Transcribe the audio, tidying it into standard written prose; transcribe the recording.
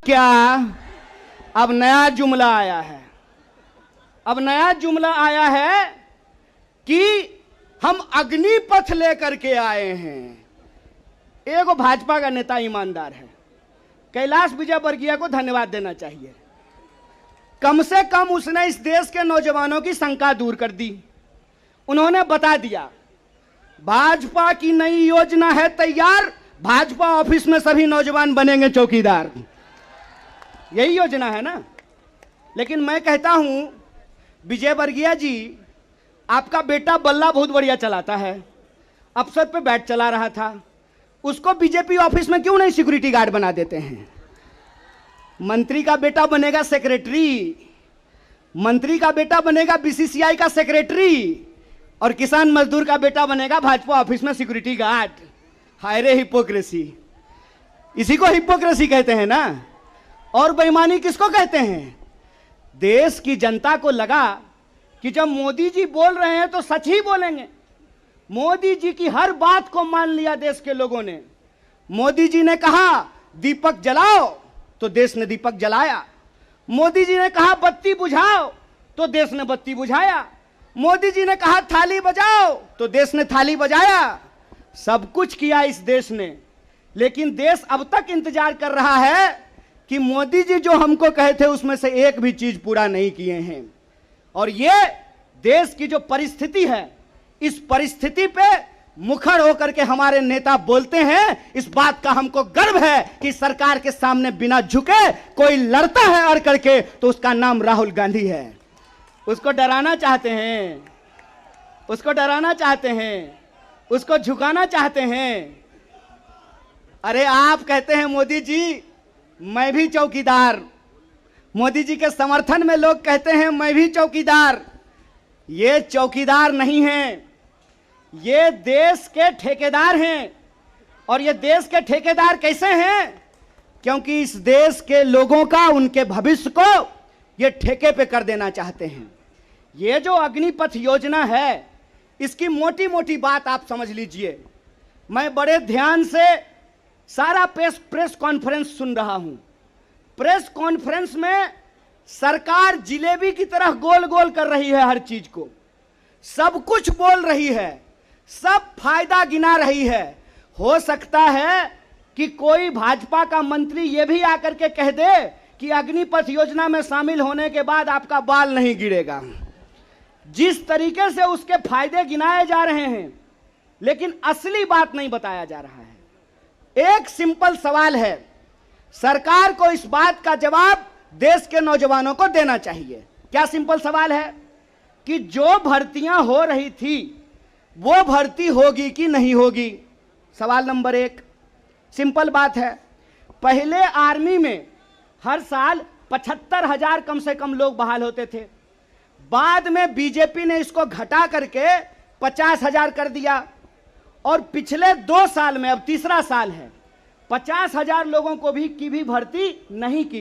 क्या अब नया जुमला आया है। अब नया जुमला आया है कि हम अग्निपथ लेकर के आए हैं। एगो भाजपा का नेता ईमानदार है, कैलाश विजयवर्गीय को धन्यवाद देना चाहिए। कम से कम उसने इस देश के नौजवानों की शंका दूर कर दी। उन्होंने बता दिया भाजपा की नई योजना है तैयार, भाजपा ऑफिस में सभी नौजवान बनेंगे चौकीदार। यही योजना है ना। लेकिन मैं कहता हूं विजयवर्गीय जी, आपका बेटा बल्ला बहुत बढ़िया चलाता है, अफसर पे बैठ चला रहा था, उसको बीजेपी ऑफिस में क्यों नहीं सिक्योरिटी गार्ड बना देते हैं। मंत्री का बेटा बनेगा सेक्रेटरी, मंत्री का बेटा बनेगा बीसीसीआई का सेक्रेटरी, और किसान मजदूर का बेटा बनेगा भाजपा ऑफिस में सिक्योरिटी गार्ड। हाय रे हिपोक्रेसी, इसी को हिपोक्रेसी कहते हैं ना। और बेईमानी किसको कहते हैं। देश की जनता को लगा कि जब मोदी जी बोल रहे हैं तो सच ही बोलेंगे। मोदी जी की हर बात को मान लिया देश के लोगों ने। मोदी जी ने कहा दीपक जलाओ तो देश ने दीपक जलाया। मोदी जी ने कहा बत्ती बुझाओ तो देश ने बत्ती बुझाया। मोदी जी ने कहा थाली बजाओ तो देश ने थाली बजाया। सब कुछ किया इस देश ने। लेकिन देश अब तक इंतजार कर रहा है कि मोदी जी जो हमको कहे थे उसमें से एक भी चीज पूरा नहीं किए हैं। और ये देश की जो परिस्थिति है, इस परिस्थिति पे मुखर होकर के हमारे नेता बोलते हैं। इस बात का हमको गर्व है कि सरकार के सामने बिना झुके कोई लड़ता है अड़ करके तो उसका नाम राहुल गांधी है। उसको डराना चाहते हैं, उसको डराना चाहते हैं, उसको झुकाना चाहते हैं। अरे आप कहते हैं मोदी जी मैं भी चौकीदार, मोदी जी के समर्थन में लोग कहते हैं मैं भी चौकीदार। ये चौकीदार नहीं हैं, ये देश के ठेकेदार हैं। और ये देश के ठेकेदार कैसे हैं? क्योंकि इस देश के लोगों का, उनके भविष्य को ये ठेके पे कर देना चाहते हैं। ये जो अग्निपथ योजना है, इसकी मोटी मोटी बात आप समझ लीजिए। मैं बड़े ध्यान से सारा प्रेस कॉन्फ्रेंस सुन रहा हूं। प्रेस कॉन्फ्रेंस में सरकार जिलेबी की तरह गोल गोल कर रही है, हर चीज को सब कुछ बोल रही है, सब फायदा गिना रही है। हो सकता है कि कोई भाजपा का मंत्री यह भी आकर के कह दे कि अग्निपथ योजना में शामिल होने के बाद आपका बाल नहीं गिरेगा। जिस तरीके से उसके फायदे गिनाए जा रहे हैं, लेकिन असली बात नहीं बताया जा रहा है। एक सिंपल सवाल है, सरकार को इस बात का जवाब देश के नौजवानों को देना चाहिए। क्या सिंपल सवाल है कि जो भर्तियां हो रही थी वो भर्ती होगी कि नहीं होगी। सवाल नंबर एक, सिंपल बात है। पहले आर्मी में हर साल 75,000 कम से कम लोग बहाल होते थे। बाद में बीजेपी ने इसको घटा करके 50,000 कर दिया। और पिछले 2 साल में, अब तीसरा साल है, 50,000 लोगों को भी की भी भर्ती नहीं की।